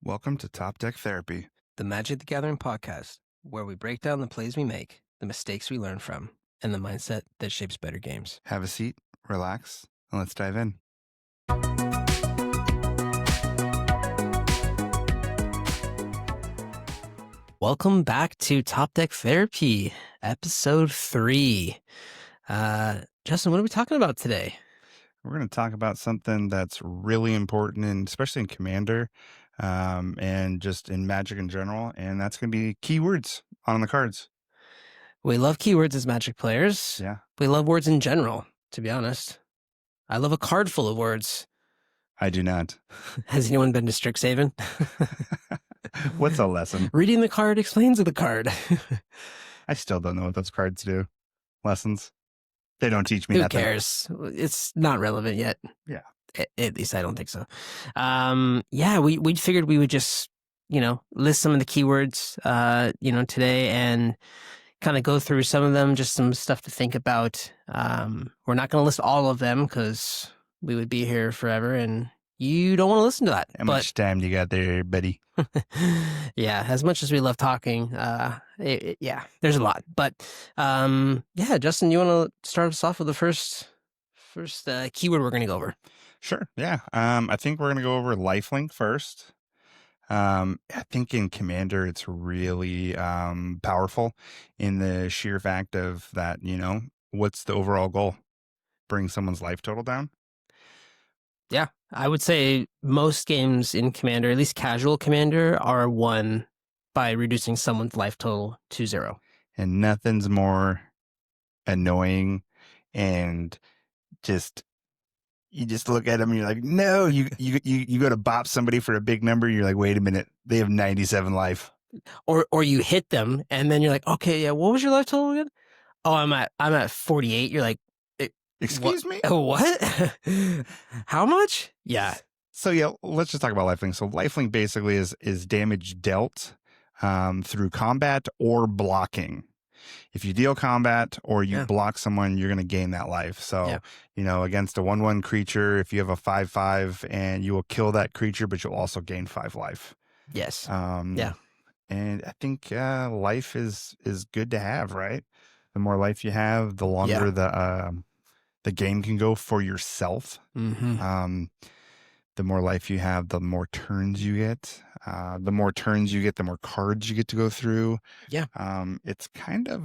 Welcome to Top Deck Therapy. The Magic the Gathering podcast, where we break down the plays we make, the mistakes we learn from, and the mindset that shapes better games. Have a seat, relax, and let's dive in. Welcome back to Top Deck Therapy, episode 3. Justin, what are we talking about today? We're going to talk about something that's really important, and especially in Commander, and just in Magic in general, and that's going to be keywords on the cards. We love keywords as Magic players. Yeah. We love words in general, to be honest. I love a card full of words. I do not. Has anyone been to Strixhaven? What's a lesson? Reading the card explains the card. I still don't know what those cards do. Lessons. They don't teach me Who nothing. cares? It's not relevant yet. Yeah. At least I don't think so. We figured we would just, list some of the keywords, today and kind of go through some of them, just some stuff to think about. We're not going to list all of them because we would be here forever and you don't want to listen to that. How much time you got there, buddy? Yeah, as much as we love talking, there's a lot. But Justin, you want to start us off with the first keyword we're going to go over? Sure. Yeah. I think we're going to go over Lifelink first. I think in Commander, it's really powerful in the sheer fact of that, what's the overall goal? Bring someone's life total down? Yeah, I would say most games in Commander, at least casual Commander, are won by reducing someone's life total to 0. And nothing's more annoying and you just look at them and you're like, no, you go to bop somebody for a big number. You're like, wait a minute, they have 97 life. Or you hit them and then you're like, okay, yeah, what was your life total again? Oh, I'm at 48. You're like, excuse me? What? How much? Yeah. So yeah, let's just talk about Lifelink. So Lifelink basically is damage dealt through combat or blocking. If you deal combat or you block someone, you're going to gain that life. So, against a 1/1 creature, if you have a 5/5 and you will kill that creature, but you'll also gain 5 life. Yes. And I think life is good to have, right? The more life you have, the longer the game can go for yourself. Mm-hmm. The more life you have, the more turns you get. The more turns you get, the more cards you get to go through. Yeah. It's kind of,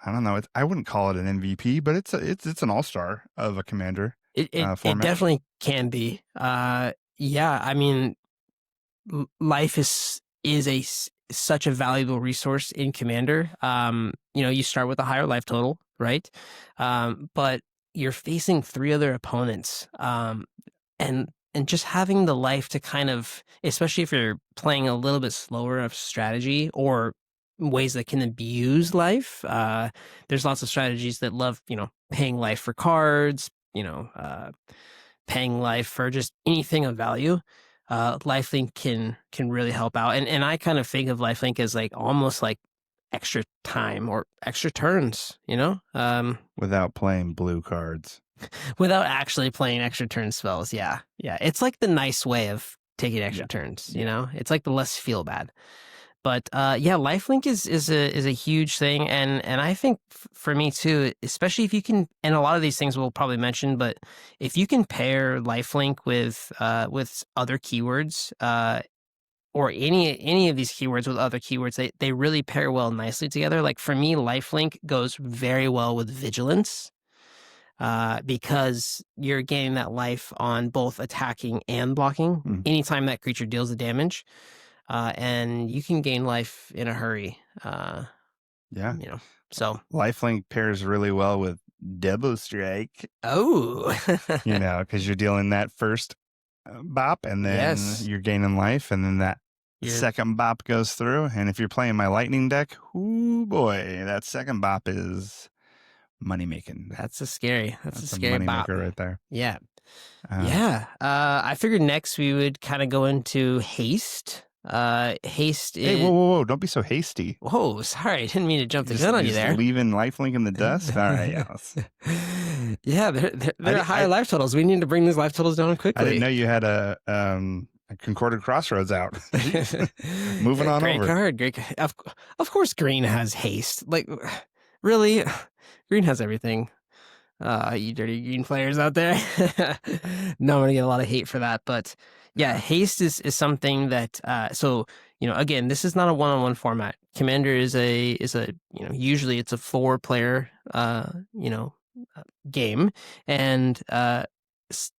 I don't know. I wouldn't call it an MVP, but it's an all-star of a Commander. It definitely can be. I mean, life is such a valuable resource in Commander. You start with a higher life total, right? But you're facing 3 other opponents. And just having the life to kind of, especially if you're playing a little bit slower of strategy or ways that can abuse life, there's lots of strategies that love, paying life for cards, paying life for just anything of value. Lifelink can really help out. And I kind of think of Lifelink as like almost like extra time or extra turns, without playing blue cards. Without actually playing extra turn spells, yeah. It's like the nice way of taking extra turns, It's like the less feel bad. But Lifelink is a huge thing, and I think for me too, especially if you can, and a lot of these things we'll probably mention, but if you can pair Lifelink with other keywords, or any of these keywords with other keywords, they really pair well nicely together. Like for me, Lifelink goes very well with Vigilance. Because you're gaining that life on both attacking and blocking anytime that creature deals the damage. And you can gain life in a hurry. So Lifelink pairs really well with Double Strike. Oh, because you're dealing that first bop and then you're gaining life, and then that second bop goes through. And if you're playing my Lightning deck, oh boy, that second bop is money making. That's a scary money bop maker right there. Yeah. I figured next we would kind of go into Haste. Haste is... Hey, whoa, don't be so hasty. Whoa, sorry, I didn't mean to jump the gun on you there. Leaving Lifelink in the dust? All right, yes. Yeah, they're higher life totals. We need to bring these life totals down quickly. I didn't know you had a Concorded Crossroads out. Moving on great over. Card, great card. Of course, green has haste. Like, really, green has everything. You dirty green players out there. No, I'm gonna get a lot of hate for that, but yeah, haste is something that. So again, this is not a one-on-one format. Commander is a usually it's a 4-player game, and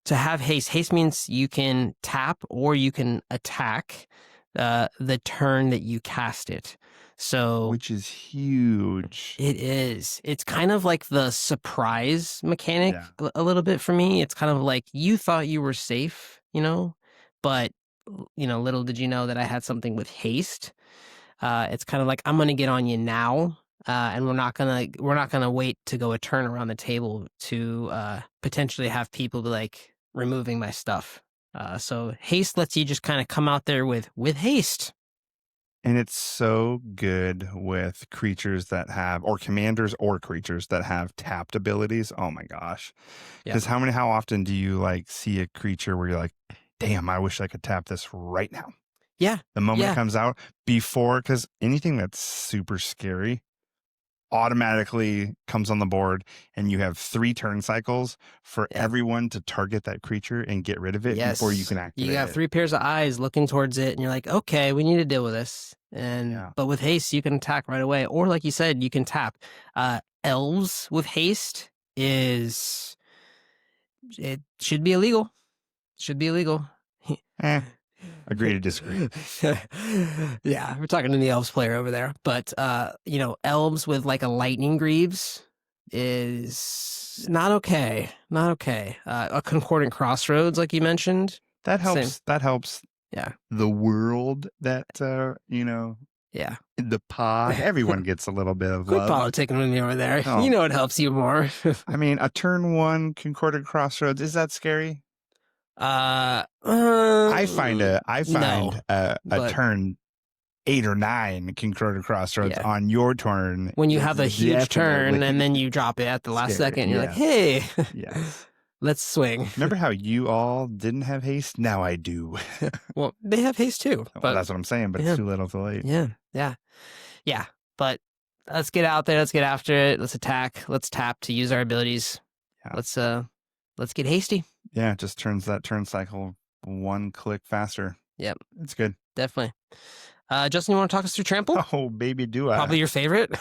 to have haste means you can tap or you can attack the turn that you cast it. So, which is huge. It is. It's kind of like the surprise mechanic a little bit for me. It's kind of like you thought you were safe, but little did you know that I had something with haste. It's kind of like I'm gonna get on you now. And we're not gonna wait to go a turn around the table to potentially have people be like removing my stuff. So haste lets you just kind of come out there with haste. And it's so good with creatures that have, or commanders or creatures that have tapped abilities. Oh my gosh. Because how often do you like see a creature where you're like, damn, I wish I could tap this right now. Yeah. The moment it comes out before, because anything that's super scary automatically comes on the board, and you have 3 turn cycles for everyone to target that creature and get rid of it before you can activate it. You got 3 pairs of eyes looking towards it, and you're like, okay, we need to deal with this. But with haste, you can attack right away, or like you said, you can tap. Elves with haste it should be illegal. Agree to disagree. Yeah, we're talking to the elves player over there. But elves with like a lightning greaves is not okay. Not okay. A concordant crossroads, like you mentioned. That helps. Same. That helps. Yeah. The world that Yeah. the pod. Everyone gets a little bit of Quit love. politicking with me over there. Oh. You know it helps you more. I mean, a turn 1 concordant crossroads, is that scary? I find a turn 8 or 9 concordant crossroads on your turn. When you have a huge turn and then you drop it at the last second, you're like, hey, let's swing. Remember how you all didn't have haste? Now I do. Well, they have haste too. But well, that's what I'm saying, but it's too little too late. Yeah. But let's get out there. Let's get after it. Let's attack. Let's tap to use our abilities. Yeah. Let's get hasty. Yeah, it just turns that turn cycle 1 click faster. Yep. It's good. Definitely. Justin, you want to talk us through Trample? Oh, baby, do I. Probably your favorite.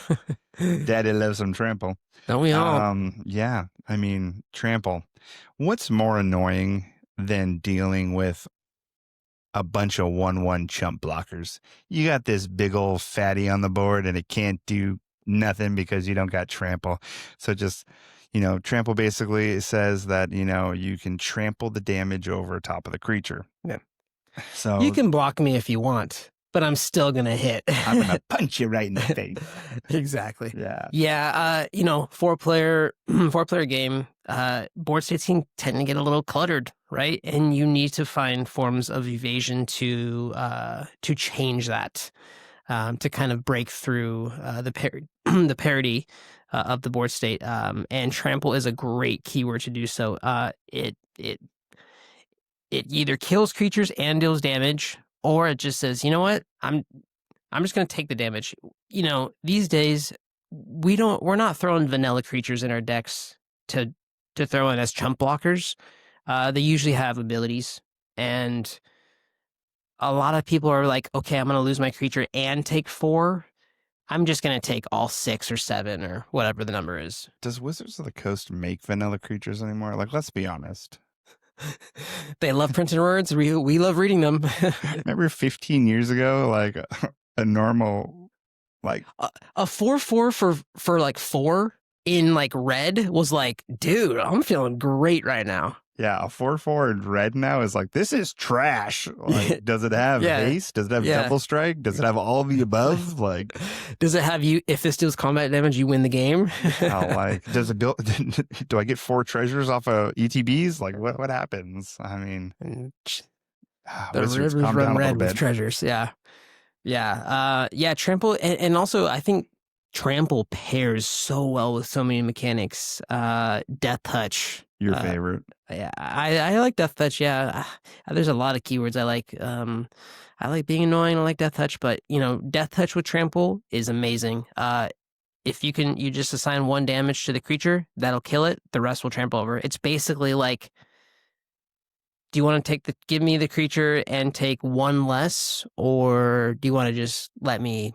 Daddy loves some Trample. Don't we all? Yeah, I mean, Trample. What's more annoying than dealing with a bunch of 1/1 chump blockers? You got this big old fatty on the board and it can't do nothing because you don't got Trample. So just... Trample basically says that, you can trample the damage over top of the creature. Yeah. So you can block me if you want, but I'm still going to hit. I'm going to punch you right in the face. Exactly. Yeah. Yeah. 4-player game, board states can tend to get a little cluttered, right? And you need to find forms of evasion to change that, to kind of break through the parity of the board state, and Trample is a great keyword to do so. It either kills creatures and deals damage, or it just says, you know what, I'm just going to take the damage. These days we're not throwing vanilla creatures in our decks to throw in as chump blockers. They usually have abilities, and a lot of people are like, okay, I'm going to lose my creature and take 4. I'm just going to take all 6 or 7 or whatever the number is. Does Wizards of the Coast make vanilla creatures anymore? Like, let's be honest. They love printed words. We love reading them. Remember 15 years ago, like a normal, like... A 4/4 for like 4 in like red was like, dude, I'm feeling great right now. Yeah, a 4/4 in red now is like, this is trash. Like, does it have haste? Does it have double strike? Does it have all of the above? Like, does it have you? If this deals combat damage, you win the game. Does it build? Do I get 4 treasures off of ETBs? Like, what happens? I mean, the rivers run red with treasures. Yeah. Trample, and also I think Trample pairs so well with so many mechanics. Death Touch Your favorite? Yeah, I like Death Touch. Yeah, there's a lot of keywords I like. I like being annoying. I like Death Touch, but Death Touch with Trample is amazing. If you just assign 1 damage to the creature, that'll kill it. The rest will trample over. It's basically like, do you want to give me the creature and take 1 less, or do you want to just let me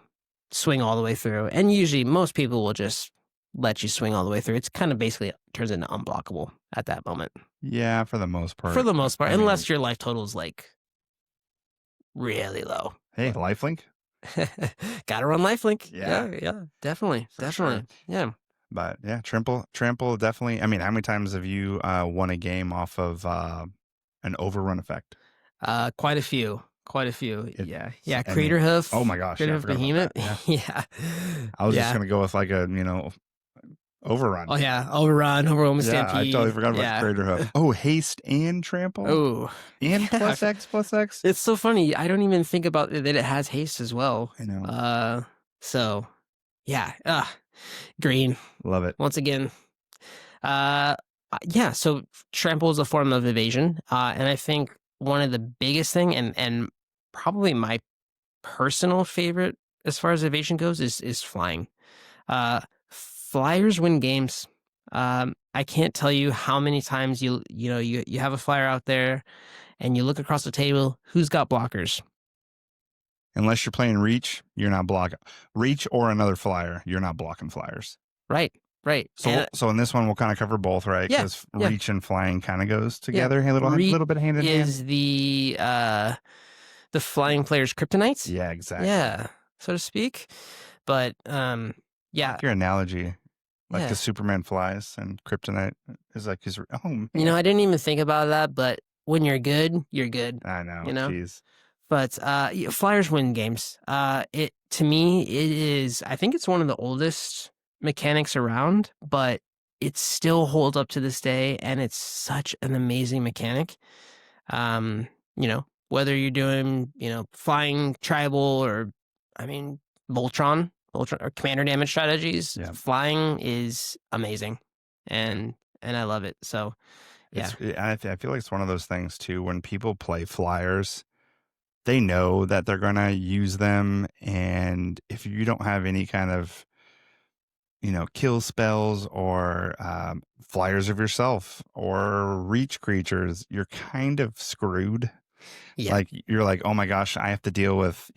swing all the way through? And usually, most people will just let you swing all the way through. It's kind of basically turns into unblockable at that moment. Yeah, for the most part. For the most part, unless your life total is like really low. Hey, Lifelink. Gotta run Lifelink. Yeah, definitely. Sure. Yeah. But yeah, Trample definitely. I mean, how many times have you won a game off of an overrun effect? Quite a few. Yeah. Crater Hoof. Oh my gosh. Crater Hoof Behemoth. Yeah. I was just gonna go with like a overrun. Oh yeah, overrun Stampede. I totally forgot about Crater Hoof. Oh, Haste and Trample. Oh, and plus X. It's so funny. I don't even think about that it has haste as well. I know. So yeah. Green. Love it. Once again. Yeah. So Trample is a form of evasion, and I think one of the biggest thing, and probably my personal favorite as far as evasion goes, is flying. Flyers win games. I can't tell you how many times you have a flyer out there and you look across the table, who's got blockers? Unless you're playing Reach, you're not blocking. Reach or another flyer, you're not blocking flyers. Right. So in this one, we'll kind of cover both, right? Because Reach and flying kind of goes together a little bit hand in hand. Is the flying player's kryptonites? Yeah, exactly. Yeah, so to speak. But yeah. Like your analogy. Like the Superman flies and kryptonite is like his. Oh man. I didn't even think about that, but when you're good, you're good. I know. Jeez. But flyers win games. To me, it is. I think it's one of the oldest mechanics around, but it still holds up to this day, and it's such an amazing mechanic. Whether you're doing flying tribal or, Voltron or commander damage strategies, flying is amazing, and I love it. So yeah, I feel like it's one of those things too. When people play flyers, they know that they're gonna use them, and if you don't have any kind of kill spells or flyers of yourself or reach creatures, you're kind of screwed. Yeah. Like you're like, oh my gosh, I have to deal with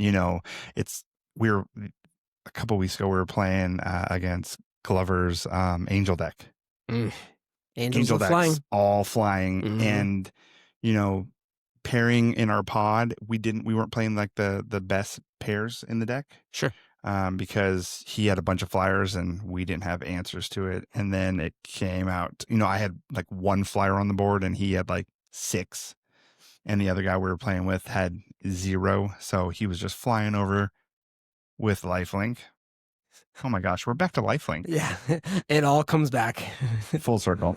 we're a couple weeks ago we were playing against Glover's Angel deck. Angel decks, flying. All flying, and pairing in our pod, we weren't playing like the best pairs in the deck. Sure. Because he had a bunch of flyers and we didn't have answers to it. And then it came out, I had like 1 flyer on the board and he had like 6. And the other guy we were playing with had 0. So he was just flying over with Lifelink. Oh my gosh, we're back to Lifelink. Yeah, it all comes back. Full circle.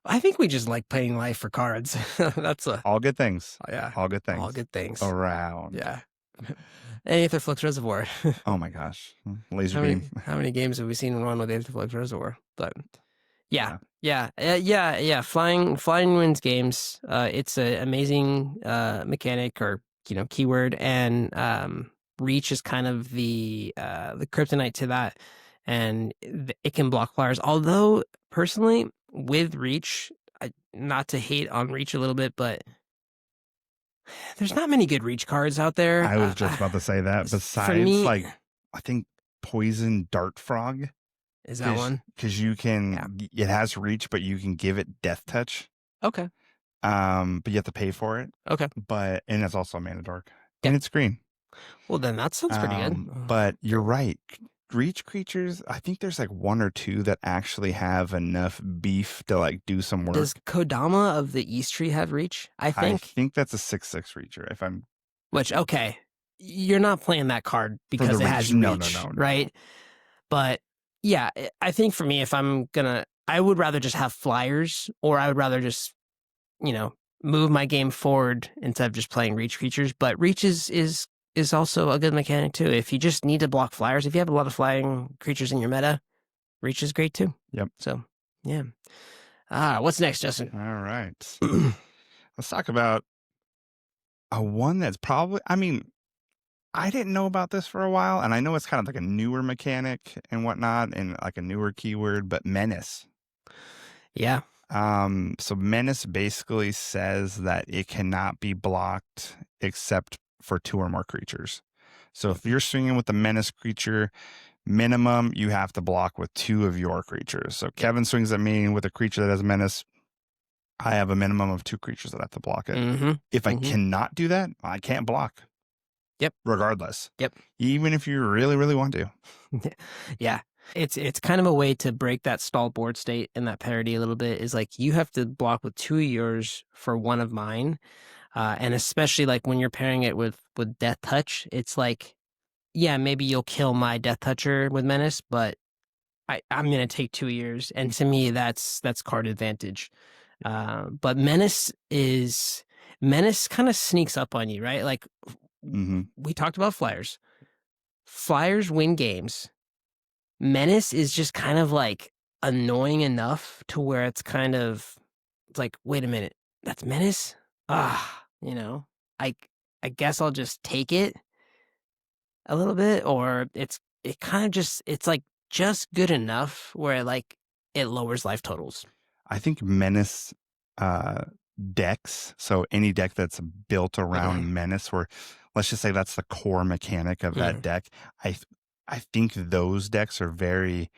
I think we just like playing life for cards. That's all good things. Yeah. All good things. All good things. Around. Yeah. Aetherflux Reservoir. Oh my gosh. Laser beam. How many games have we seen run with Aetherflux Reservoir? But yeah. Flying wins games. It's an amazing mechanic or keyword, and Reach is kind of the kryptonite to that, and it can block flyers. Although personally, with Reach, not to hate on Reach a little bit, but there's not many good Reach cards out there. I was just about to say that. Besides, I think Poison Dart Frog. Is that one? Because you can, it has Reach, but you can give it Death Touch. Okay. But you have to pay for it. Okay. And it's also a mana dork. And it's green. Well, then that sounds pretty good. But you're right. Reach creatures, I think there's like 1 or 2 that actually have enough beef to like do some work. Does Kodama of the East Tree have Reach? I think that's a 6/6 Reacher. Okay. You're not playing that card because it has Reach. No. Right? But yeah, I think for me, if I would rather just have flyers, or I would rather just, move my game forward instead of just playing Reach creatures. But Reach is also a good mechanic too. If you just need to block flyers, if you have a lot of flying creatures in your meta, Reach is great too. Yep. So, yeah. What's next, Justin? All right. Let's talk about a one that's probably, I mean, I didn't know about this for a while, and I know it's kind of like a newer mechanic and whatnot, and like a newer keyword, but Menace. Yeah. So Menace basically says that it cannot be blocked except for 2 or more creatures. So if you're swinging with the Menace creature, minimum you have to block with 2 of your creatures. So Kevin swings at me with a creature that has Menace. I have a minimum of 2 creatures that have to block it. Mm-hmm. If I cannot do that, I can't block. Yep. Regardless. Yep. Even if you really, really want to. Yeah. It's kind of a way to break that stall board state and that parity a little bit, is like you have to block with 2 of yours for 1 of mine. And especially like when you're pairing it with Death Touch, it's like, yeah, maybe you'll kill my Death Toucher with Menace, but I'm going to take 2 years. And to me, that's card advantage. But Menace kind of sneaks up on you, right? Like we talked about Flyers. Flyers win games. Menace is just kind of like annoying enough to where it's like, wait a minute, that's Menace? You know, I guess I'll just take it a little bit, or it's like just good enough where like it lowers life totals. I think Menace decks, so any deck that's built around Menace, where let's just say that's the core mechanic of that deck, I think those decks are very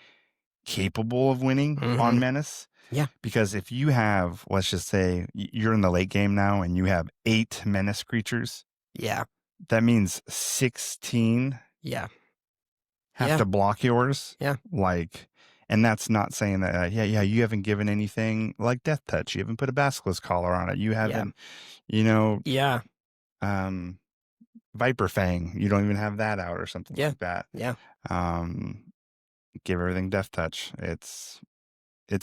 capable of winning on Menace. Yeah. Because if you have, let's just say you're in the late game now and you have 8 Menace creatures. Yeah. That means 16 have to block yours. Yeah. Like, and that's not saying that, you haven't given anything like Death Touch. You haven't put a Basilisk Collar on it. You haven't, Viper Fang. You don't even have that out or something like that. Yeah. Give everything Death Touch. It's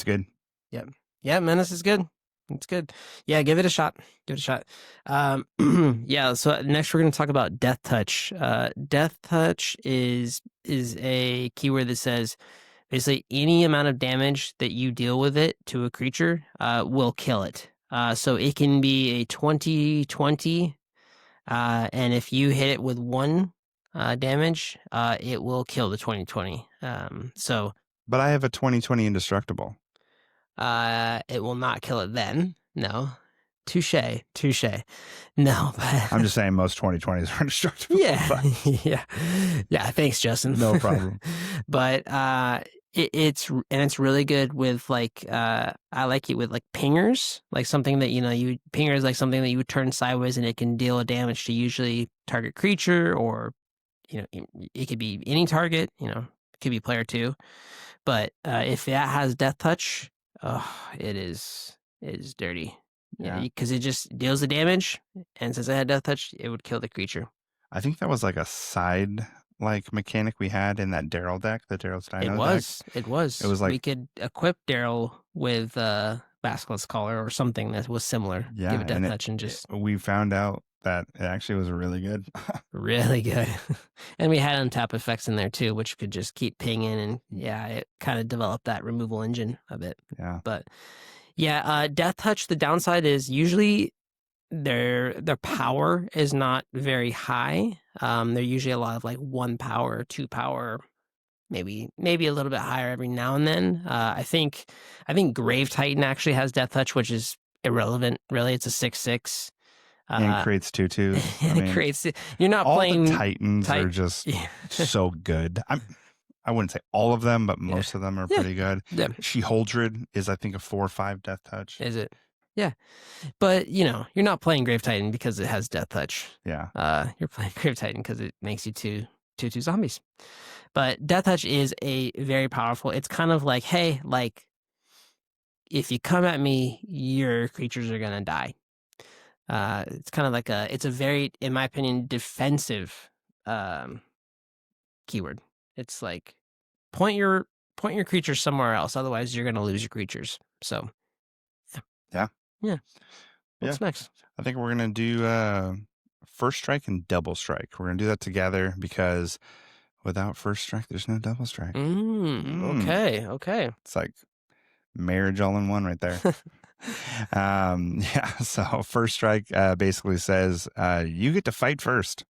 good. Yep. Yeah, Menace is good. It's good. Yeah, give it a shot. Yeah, so next we're going to talk about Death Touch. Death Touch is a keyword that says basically any amount of damage that you deal with it to a creature will kill it. So it can be a 20/20, and if you hit it with 1 damage, it will kill the 20/20. But I have a 20/20 Indestructible. It will not kill it then. No. Touche. No, but I'm just saying most 20/20s are indestructible. Yeah. Yeah. Thanks, Justin. No problem. But it's really good with like I like it with like pingers, like something that pinger is like something that you would turn sideways and it can deal a damage to usually target creature, or it could be any target. It could be player 2. But if that has Death Touch, it is dirty. Yeah, because it just deals the damage, and since it had Death Touch, it would kill the creature. I think that was like a side mechanic we had in that Daryl deck, the Daryl Steino deck. It was like we could equip Daryl with Basilisk Collar or something that was similar. Yeah, give it Death Touch and just. We found out that it actually was really good. Really good. And we had untap effects in there too, which could just keep pinging, and it kind of developed that removal engine a bit. Yeah. But Death Touch, the downside is usually their power is not very high. They're usually a lot of like 1 power, 2 power, maybe a little bit higher every now and then. I think Grave Titan actually has Death Touch, which is irrelevant really. It's a 6/6. And creates 2/2s. You're not all playing. The Titans are just so good. I wouldn't say all of them, but most of them are pretty good. Yeah. She-Holdred is, I think, a 4 or 5 Death Touch. Is it? Yeah. But, you're not playing Grave Titan because it has Death Touch. Yeah. You're playing Grave Titan because it makes you 2/2 zombies. But Death Touch is a very powerful. It's kind of like, hey, like, if you come at me, your creatures are going to die. It's kind of like it's a very, in my opinion, defensive keyword. It's like point your creature somewhere else, otherwise you're gonna lose your creatures. So yeah. What's next? I think we're gonna do First Strike and Double Strike. We're gonna do that together because without First Strike, there's no Double Strike. Okay. It's like Marriage all in one right there. Yeah. So first strike basically says you get to fight first.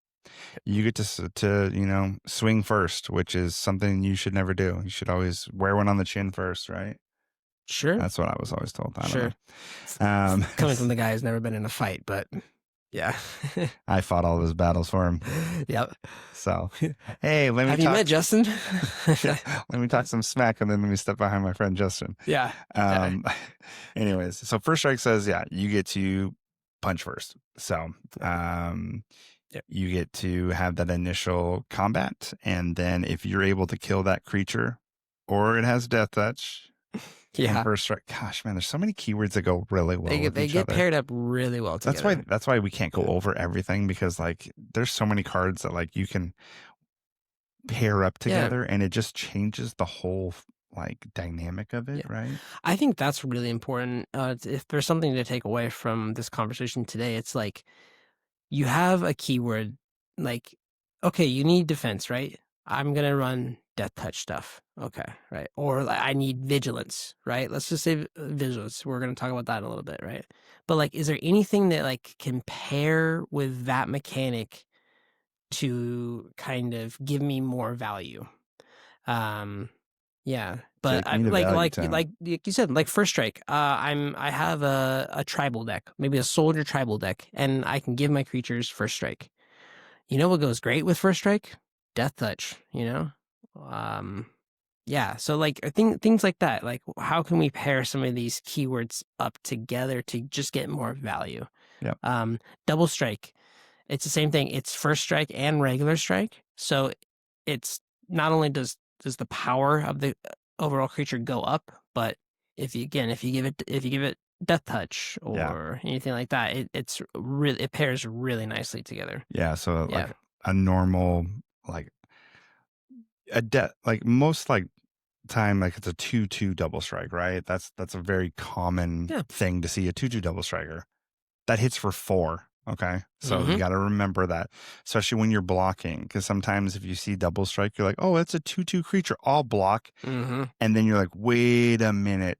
You get to swing first, which is something you should never do. You should always wear one on the chin first, right? Sure. That's what I was always told. I don't Sure. know. Coming from the guy who's never been in a fight, but yeah. I fought all of his battles for him. Yep. So, hey, let me Have you met Justin? Yeah, let me talk some smack and then let me step behind my friend Justin. Yeah. Anyways, so first strike says, yeah, you get to punch first. So, you get to have that initial combat. And then if you're able to kill that creature or it has death touch. Yeah. First strike. Gosh, man, there's so many keywords that go really well. They get paired up really well together. That's why we can't go over everything, because like there's so many cards that like you can pair up together and it just changes the whole like dynamic of it, right? I think that's really important. If there's something to take away from this conversation today, it's like you have a keyword like, okay, you need defense, right? I'm going to run death touch stuff. Okay, right. Or like, I need vigilance, right? Let's just say vigilance. We're going to talk about that in a little bit, right? But like, is there anything that like can pair with that mechanic to kind of give me more value? Yeah, but like you said, like first strike. I have a tribal deck, maybe a soldier tribal deck, and I can give my creatures first strike. You know what goes great with first strike? Death touch. Yeah. So like things like that. Like how can we pair some of these keywords up together to just get more value? Yeah. Double strike. It's the same thing. It's first strike and regular strike. So it's not only does the power of the overall creature go up, but if you give it death touch or anything like that, it pairs really nicely together. Yeah. So like a normal like most like time like it's a 2/2 double strike, right? That's a very common thing to see, a 2/2 double striker that hits for 4. Okay. So you got to remember that, especially when you're blocking, because sometimes if you see double strike, you're like, oh, it's a 2/2 creature, all block. And then you're like, wait a minute.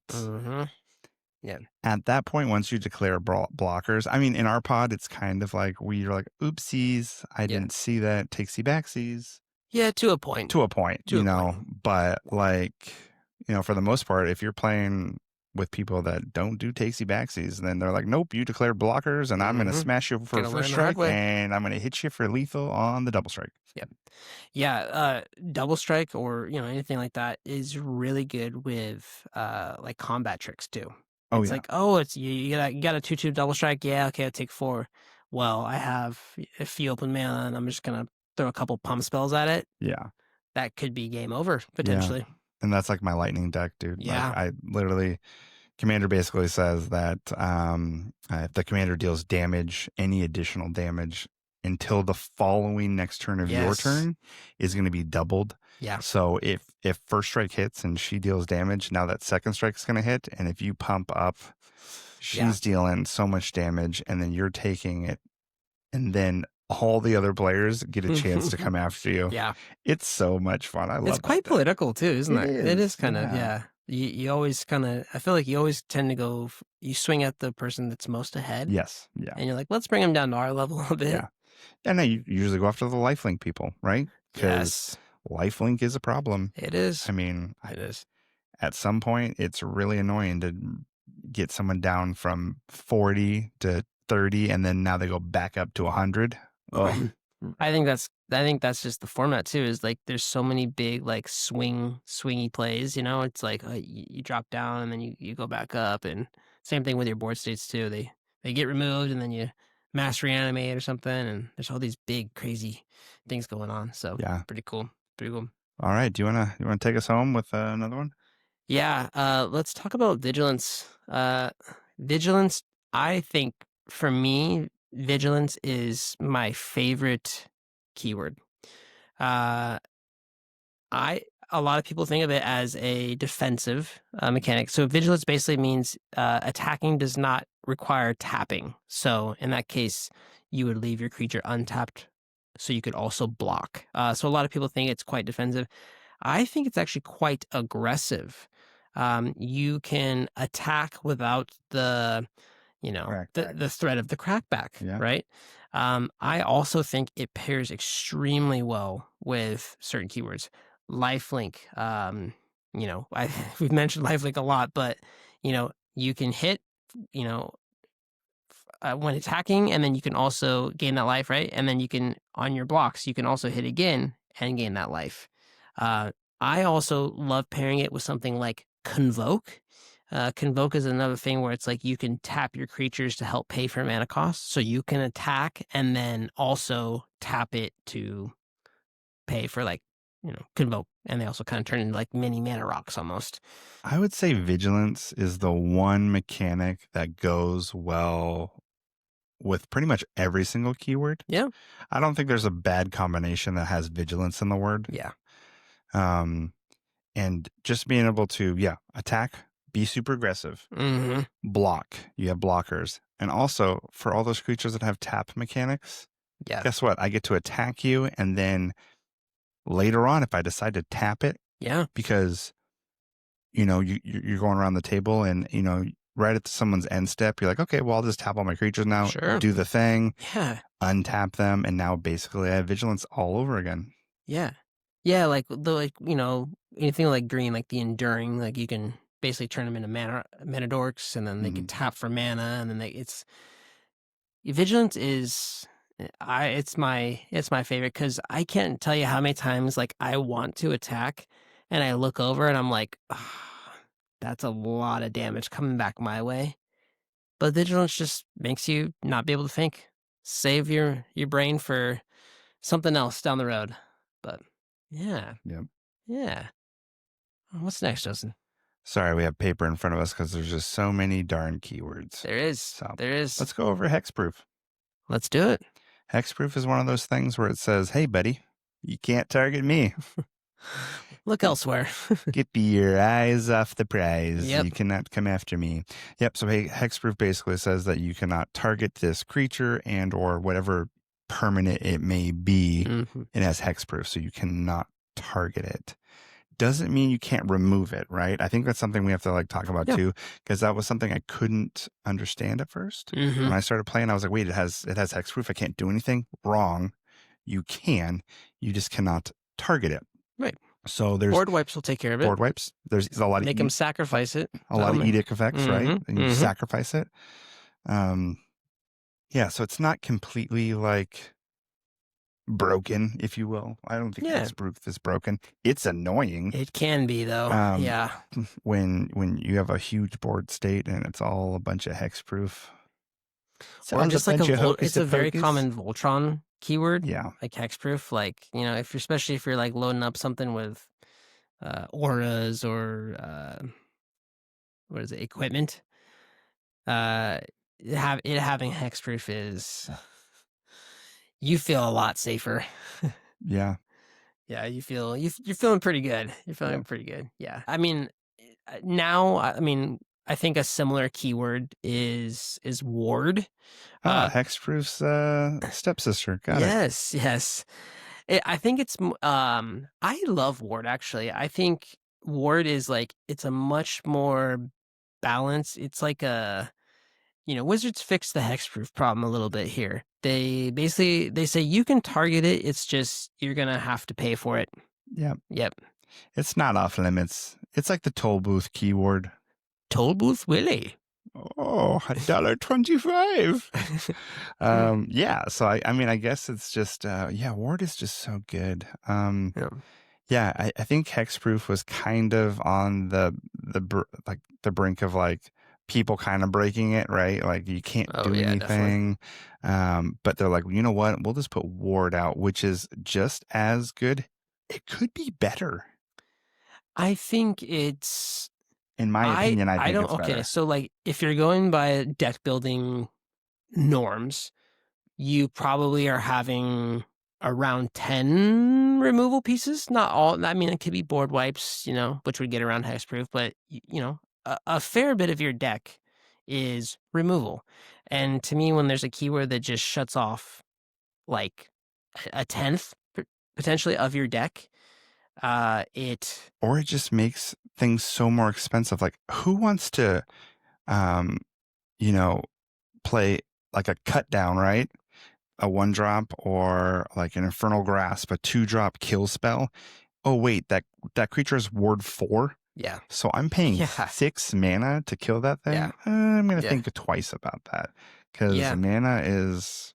Yeah. At that point, once you declare blockers, I mean, in our pod, it's kind of like we're like, oopsies, I didn't see that. Takesy backsies. Yeah, to a point. But like, for the most part, if you're playing with people that don't do takesy backsies, then they're like, nope, you declared blockers and I'm going to smash you for first strike and I'm going to hit you for lethal on the double strike. Yep. Yeah. Double strike or, anything like that is really good with like combat tricks too. It's like, oh, it's you got a 2/2 double strike. Yeah. Okay. I'll take 4. Well, I have a few open mana and I'm just going to throw a couple pump spells at it. Yeah. That could be game over potentially. Yeah. And that's like my lightning deck, dude. Yeah. Like, commander basically says that if the commander deals damage, any additional damage until the following next turn of your turn is going to be doubled. Yeah. So if first strike hits and she deals damage, now that second strike is going to hit. And if you pump up, she's dealing so much damage and then you're taking it. And then all the other players get a chance to come after you. Yeah. It's so much fun. I love it. It's quite political too, isn't it? It is kind of, yeah. You always kind of, I feel like you always tend to go, you swing at the person that's most ahead. Yes. Yeah. And you're like, let's bring them down to our level a bit. Yeah. And you usually go after the lifelink people, right? Because lifelink is a problem. It is. I mean, it is. At some point, it's really annoying to get someone down from 40 to 30, and then now they go back up to 100. I think that's just the format too, is like there's so many big like swingy plays, it's like you drop down and then you go back up, and same thing with your board states too. They get removed and then you mass reanimate or something, and there's all these big crazy things going on. So pretty cool. All right, do you wanna take us home with another one? Yeah, let's talk about vigilance. Vigilance, I think for me, vigilance is my favorite keyword. A lot of people think of it as a defensive mechanic. So vigilance basically means attacking does not require tapping. So in that case, you would leave your creature untapped so you could also block. So a lot of people think it's quite defensive. I think it's actually quite aggressive. you can attack without the the threat of the crackback, right? I also think it pairs extremely well with certain keywords. Lifelink, we've mentioned Lifelink a lot, but you can hit, when attacking, and then you can also gain that life, right? And then you can, on your blocks, you can also hit again and gain that life. I also love pairing it with something like Convoke. Convoke is another thing where it's like you can tap your creatures to help pay for mana costs. So you can attack and then also tap it to pay for Convoke. And they also kind of turn into like mini mana rocks almost. I would say Vigilance is the one mechanic that goes well with pretty much every single keyword. Yeah. I don't think there's a bad combination that has Vigilance in the word. Yeah. And just being able to, attack, be super aggressive, block. You have blockers. And also, for all those creatures that have tap mechanics, guess what? I get to attack you, and then later on, if I decide to tap it, because, you're going around the table and, right at someone's end step, you're like, okay, well, I'll just tap all my creatures now, do the thing, untap them, and now basically I have Vigilance all over again. Yeah. Like anything like green, like the Enduring, like you can basically turn them into mana dorks, and then they can tap for mana, and then Vigilance is it's my favorite, because I can't tell you how many times like I want to attack and I look over and I'm like, that's a lot of damage coming back my way. But Vigilance just makes you not be able to think. Save your brain for something else down the road. But yeah. What's next, Justin? Sorry, we have paper in front of us because there's just so many darn keywords. There is. Let's go over Hexproof. Let's do it. Hexproof is one of those things where it says, hey, buddy, you can't target me. Look elsewhere. Get your eyes off the prize. You cannot come after me. So Hexproof basically says that you cannot target this creature and or whatever permanent it may be. It has Hexproof, so you cannot target it. Doesn't mean you can't remove it, right? I think that's something we have to talk about too, because that was something I couldn't understand at first. When I started playing, I was like, wait, it has Hexproof. I can't do anything wrong. You can. You just cannot target it. Right. So there's board wipes will take care of it. Board wipes. There's a lot of make them sacrifice it. A lot of edict effects, right? And you sacrifice it. So it's not completely broken, if you will. I don't think Hexproof is broken. It's annoying. It can be though. When you have a huge board state and it's all a bunch of Hexproof. So just like it's a very common Voltron keyword. Like Hexproof. Especially if you're loading up something with auras or what is it, equipment. Having Hexproof is you feel a lot safer. You're feeling pretty good. You're feeling pretty good. I mean, now, I think a similar keyword is ward. Hexproof's stepsister. Got it. Yes. I think it's I love ward, actually. I think ward is it's a much more balanced. It's like a Wizards fixed the Hexproof problem a little bit here. They say you can target it. It's just you're gonna have to pay for it. Yep. It's not off limits. It's like the toll booth keyword. Toll booth Willie. Oh, $1.25. So I guess it's just ward is just so good. I think Hexproof was kind of on the brink of people kind of breaking it, right? You can't do anything. But they're like, you know what? We'll just put ward out, which is just as good. It could be better. I think it's, in my opinion, I think it's better. Okay, so if you're going by deck building norms, you probably are having around 10 removal pieces. Not all. It could be board wipes, which would get around Hexproof, but a fair bit of your deck is removal. And to me, when there's a keyword that just shuts off a 10th potentially of your deck, it just makes things so more expensive. Like, who wants to, you know, play like a cut down, right? A 1-drop or like an Infernal Grasp, a 2-drop kill spell. Oh wait, that creature is ward 4. Yeah. So I'm paying Yeah. 6 mana to kill that thing. Yeah. I'm gonna Yeah. think twice about that because mana it's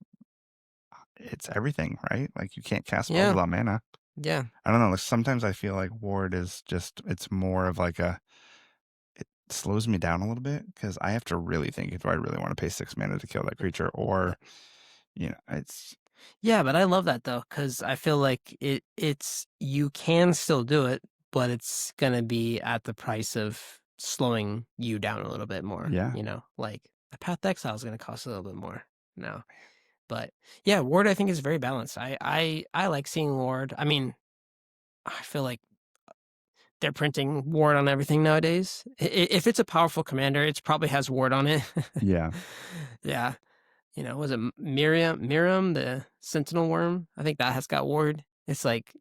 everything, right? Like you can't cast spells without mana. Yeah. I don't know. Like sometimes I feel like ward is just it's more of like it slows me down a little bit because I have to really think if I really want to pay 6 mana to kill that creature or it's. Yeah, but I love that though, because I feel like it's you can still do it, but it's gonna be at the price of slowing you down a little bit more. Yeah. Like the Path to Exile is gonna cost a little bit more now. But yeah, Ward I think is very balanced. I like seeing Ward. I mean, I feel like they're printing Ward on everything nowadays. If it's a powerful commander, it probably has Ward on it. Yeah. Yeah. Was it Miriam, the Sentinel Worm? I think that has got Ward. It's like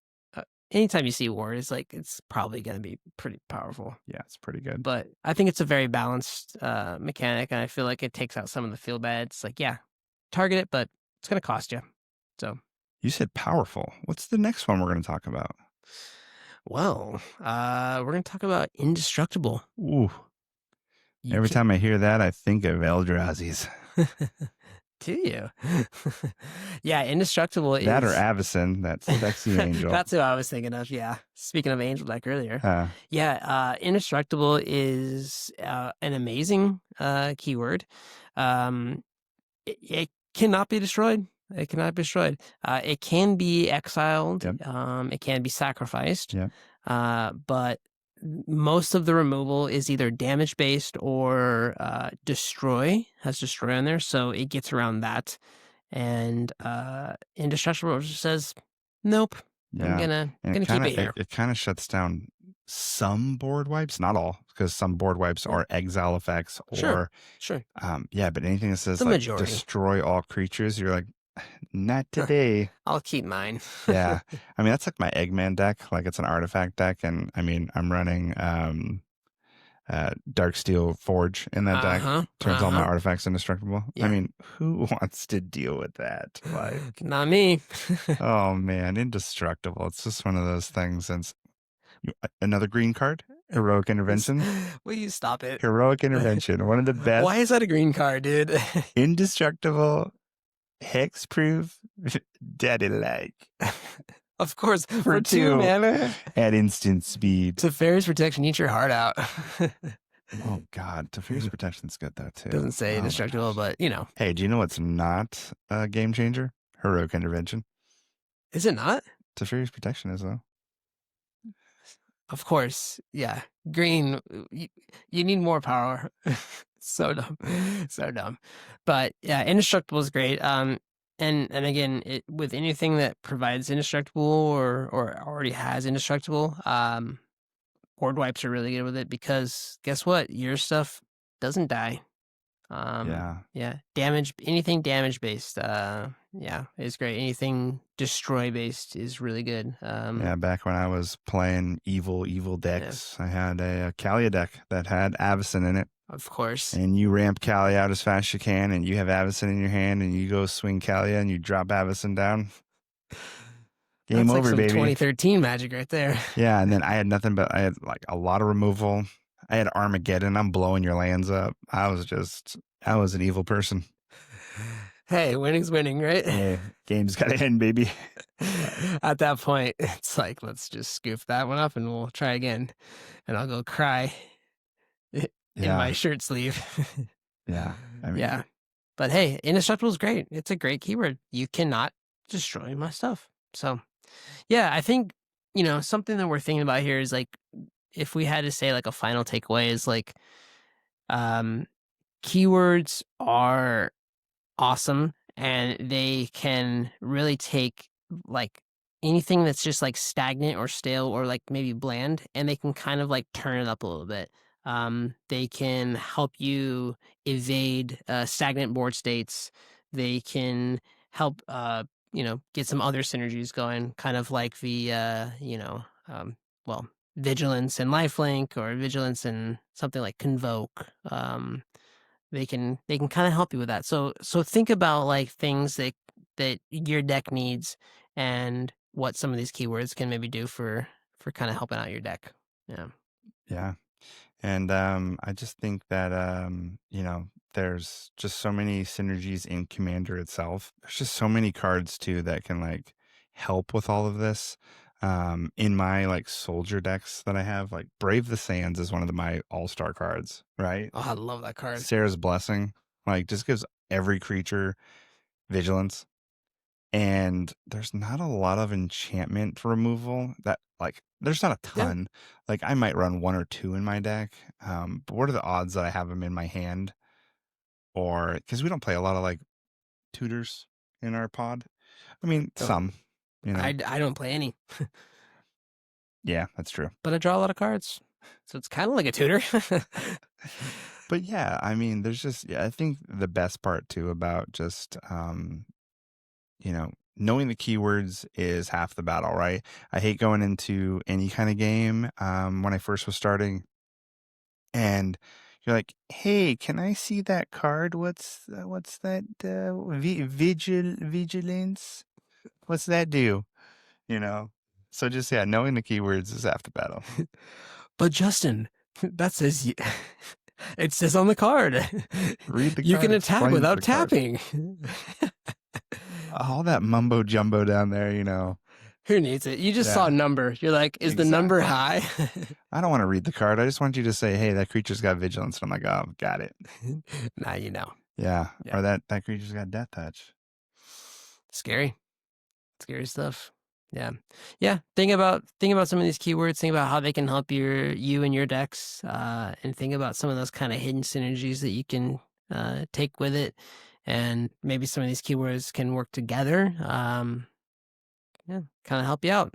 anytime you see Ward, it's probably going to be pretty powerful. Yeah, it's pretty good. But I think it's a very balanced mechanic, and I feel like it takes out some of the feel bad. It's like, yeah, target it, but it's going to cost you. So you said powerful. What's the next one we're going to talk about? Well, we're going to talk about Indestructible. Ooh. Every time I hear that, I think of Eldrazi's. Do you? Yeah, Indestructible is... That or Evasion, that sexy angel. That's who I was thinking of, yeah. Speaking of angel deck earlier. Indestructible is an amazing keyword. It cannot be destroyed. It cannot be destroyed. It can be exiled. Yep. It can be sacrificed. Yep. But most of the removal is either damage based or destroy, has destroy on there, so it gets around that. And Indestructible just says, nope. Yeah. I'm gonna keep it here. It kind of shuts down some board wipes, not all, because some board wipes are exile effects or sure. But anything that says the like majority. Destroy all creatures, you're like, not today. I'll keep mine. Yeah. I mean, that's like my Eggman deck. Like it's an artifact deck. And I mean, I'm running Darksteel Forge in that deck. Turns all my artifacts indestructible. Yeah. I mean, who wants to deal with that? Like, not me. Oh man, Indestructible. It's just one of those things. And another green card, Heroic Intervention. Will you stop it? Heroic Intervention, one of the best. Why is that a green card, dude? Indestructible, Hexproof, Daddy-like. Of course, for 2 mana. At instant speed. Teferi's Protection, eat your heart out. Oh, God. Teferi's Protection's good, though, too. Doesn't say Indestructible, but, Hey, do you know what's not a game changer? Heroic Intervention. Is it not? Teferi's Protection is, though. Of course. Yeah. Green, you need more power. So dumb. So dumb. But, yeah, Indestructible is great. And again, with anything that provides Indestructible or already has Indestructible, board wipes are really good with it because guess what? Your stuff doesn't die. Yeah. Damage, anything damage based, is great. Anything destroy based is really good. Back when I was playing evil decks, I had a Kalia deck that had Evasion in it. Of course. And you ramp Kalia out as fast as you can, and you have Evasion in your hand, and you go swing Kalia, and you drop Evasion down. Game That's over, like some baby. 2013 magic right there. Yeah, and then I had nothing but I had like a lot of removal. I had Armageddon. I'm blowing your lands up. I was an evil person. Hey, winning's winning, right? Hey, game's got to end, baby. At that point, it's like, let's just scoop that one up and we'll try again. And I'll go cry in my shirt sleeve. Yeah. I mean, yeah. But hey, Indestructible is great. It's a great keyword. You cannot destroy my stuff. So, yeah, I think, something that we're thinking about here is like, if we had to say like a final takeaway is like, keywords are awesome and they can really take like anything that's just like stagnant or stale or like maybe bland and they can kind of like turn it up a little bit. They can help you evade stagnant board states. They can help get some other synergies going, kind of like the Vigilance and Lifelink, or Vigilance and something like Convoke. They can kind of help you with that. So think about like things that your deck needs and what some of these keywords can maybe do for kind of helping out your deck. Yeah. Yeah. And I just think that there's just so many synergies in Commander itself. There's just so many cards too that can like help with all of this. In my like soldier decks that I have, like Brave the Sands is one of my all-star cards, right? Oh, I love that card. Sarah's Blessing, like, just gives every creature vigilance. And there's not a lot of enchantment removal that, like, there's not a ton. Like, I might run 1 or 2 in my deck. But what are the odds that I have them in my hand? Or because we don't play a lot of like tutors in our pod. I mean, some, I don't play any. Yeah, that's true. But I draw a lot of cards. So it's kind of like a tutor. But yeah, I mean, there's just, I think the best part too about just, knowing the keywords is half the battle, right? I hate going into any kind of game when I first was starting and you're like, hey, can I see that card? What's that? Vigilance? What's that do? So just, knowing the keywords is half the battle. But Justin, that says it says on the card. Read the you card. can attack without tapping. All that mumbo jumbo down there, Who needs it? You just saw a number. You're like, is the number high? I don't want to read the card. I just want you to say, hey, that creature's got vigilance. And I'm like, oh, got it. Now you know. Yeah. Or that creature's got death touch. Scary stuff. Yeah. Think about some of these keywords. Think about how they can help you and your decks, and think about some of those kind of hidden synergies that you can take with it, and maybe some of these keywords can work together. Kind of help you out.